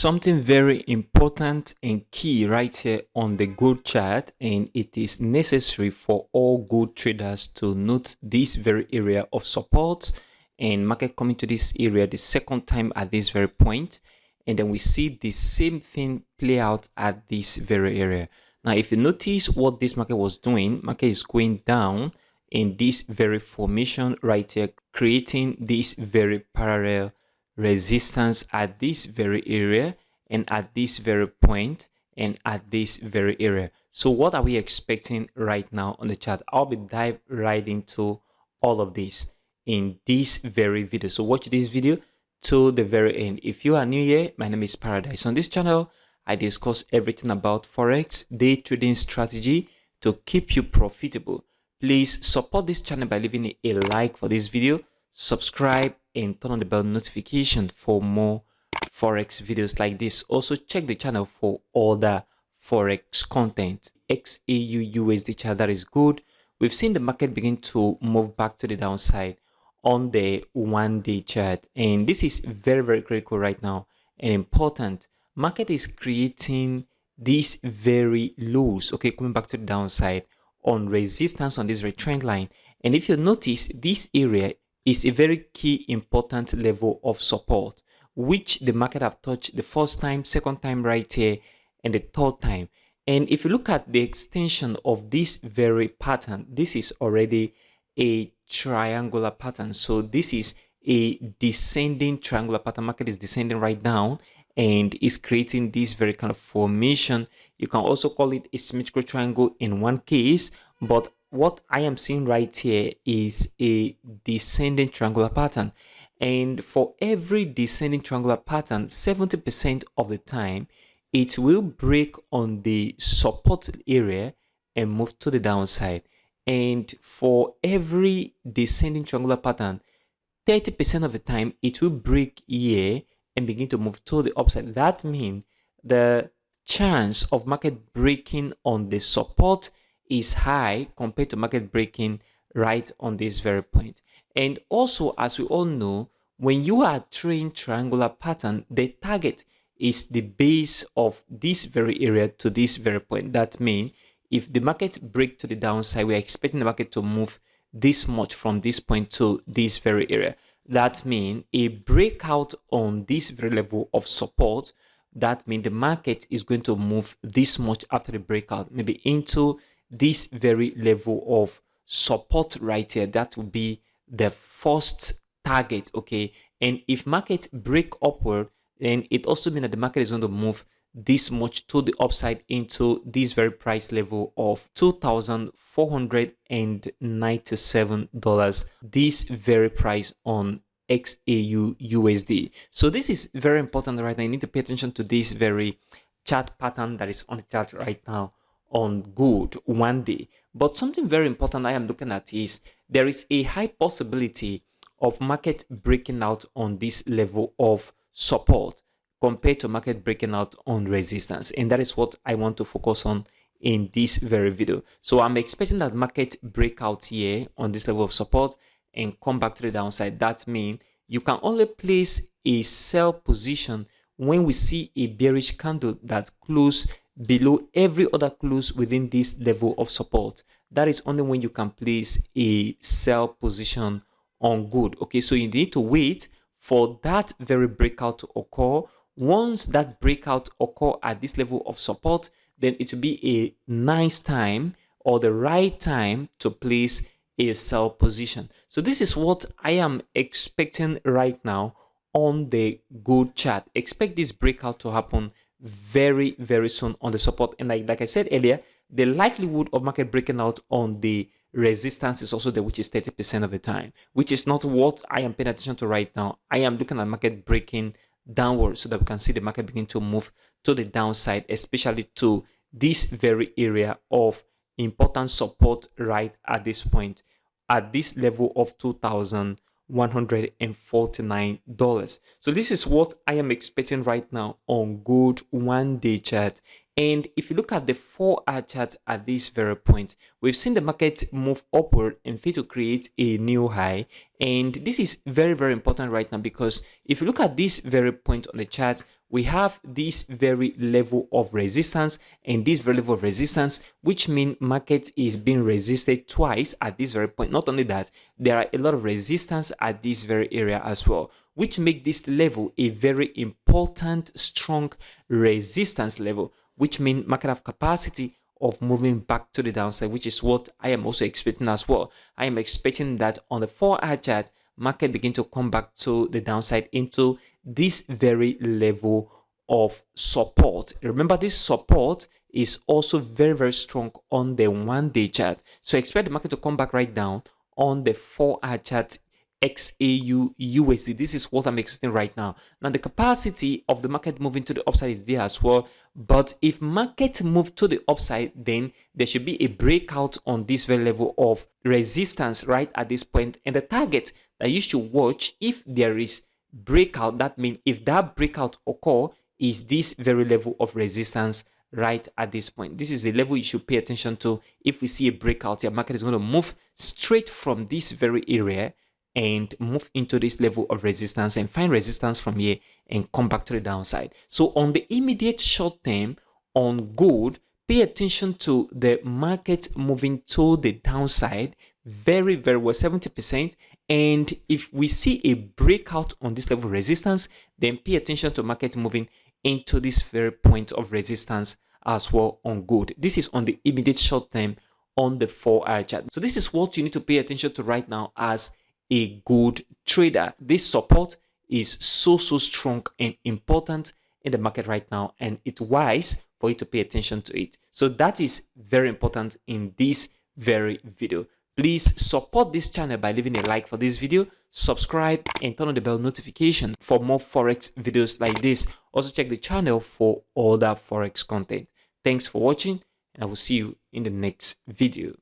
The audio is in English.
Something very important and key right here on the gold chart, and it is necessary for all gold traders to note this very area of support and market coming to this area the second time at this very point, and then we see the same thing play out at this very area. Now if you notice what this market was doing, market is going down in this very formation right here, creating this very parallel resistance at this very area and at this very point and at this very area. So what are we expecting right now on the chart? I'll be dive right into all of this in this very video, so watch this video to the very end. If you are new here, my name is Paradise. On this channel I discuss everything about forex day trading strategy to keep you profitable. Please support this channel by leaving a like for this video, subscribe, and turn on the bell notification for more forex videos like this. Also check the channel for other forex content. XAUUSD chart, that is good. We've seen the market begin to move back to the downside on the 1-day chart, and this is very critical right now and important. Market is creating these very lows, okay, coming back to the downside on resistance on this trend line. And if you notice, this area is a very key important level of support, which the market have touched the first time, second time right here, and the third time. And if you look at the extension of this very pattern, this is already a triangular pattern. So this is a descending triangular pattern. Market is descending right down and is creating this very kind of formation. You can also call it a symmetrical triangle in one case, but what I am seeing right here is a descending triangular pattern. And for every descending triangular pattern, 70% of the time, it will break on the support area and move to the downside. And for every descending triangular pattern, 30% of the time, it will break here and begin to move to the upside. That means the chance of market breaking on the support is high compared to market breaking right on this very point. And also, as we all know, when you are trading triangular pattern, the target is the base of this very area to this very point. That means if the market break to the downside, we are expecting the market to move this much from this point to this very area. That means a breakout on this very level of support, that means the market is going to move this much after the breakout, maybe into this very level of support right here. That will be the first target, okay? And if market break upward, then it also means that the market is going to move this much to the upside into this very price level of $2,497, this very price on XAUUSD. So this is very important right now. You need to pay attention to this very chart pattern that is on the chart right now on gold 1 day. But something very important I am looking at is there is a high possibility of market breaking out on this level of support compared to market breaking out on resistance, and that is what I want to focus on in this very video. So I'm expecting that market break out here on this level of support and come back to the downside. That means you can only place a sell position when we see a bearish candle that close below every other close within this level of support. That is only when you can place a sell position on gold. Okay, so you need to wait for that very breakout to occur. Once that breakout occur at this level of support, then it will be a nice time or the right time to place a sell position. So this is what I am expecting right now on the gold chart. Expect this breakout to happen very soon on the support, and like I said earlier, the likelihood of market breaking out on the resistance is also there, which is 30% of the time, which is not what I am paying attention to right now. I am looking at market breaking downward so that we can see the market begin to move to the downside, especially to this very area of important support right at this point, at this level of $2,149. So this is what I am expecting right now on gold 1 day chart. And if you look at the 4-hour chart at this very point, we've seen the market move upward and fail to create a new high. And this is very important right now, because if you look at this very point on the chart, we have this very level of resistance and this very level of resistance, which means market is being resisted twice at this very point. Not only that, there are a lot of resistance at this very area as well, which make this level a very important, strong resistance level, which means market have capacity of moving back to the downside, which is what I am also expecting as well. I am expecting that on the 4-hour chart, market begin to come back to the downside into this very level of support. Remember, this support is also very strong on the 1-day chart. So expect the market to come back right down on the 4-hour chart. XAUUSD. This is what I'm expecting right now. Now, the capacity of the market moving to the upside is there as well. But if market move to the upside, then there should be a breakout on this very level of resistance right at this point. And the target that you should watch if there is breakout, that means if that breakout occur, is this very level of resistance right at this point. This is the level you should pay attention to. If we see a breakout, your market is going to move straight from this very area and move into this level of resistance and find resistance from here and come back to the downside. So on the immediate short term on gold, pay attention to the market moving to the downside very well, 70%. And if we see a breakout on this level of resistance, then pay attention to market moving into this very point of resistance as well on gold. This is on the immediate short term on the 4-hour chart. So this is what you need to pay attention to right now as a good trader. This support is so strong and important in the market right now, and it's wise for you to pay attention to it. So that is very important in this very video. Please support this channel by leaving a like for this video, subscribe, and turn on the bell notification for more forex videos like this. Also check the channel for other forex content. Thanks for watching, and I will see you in the next video.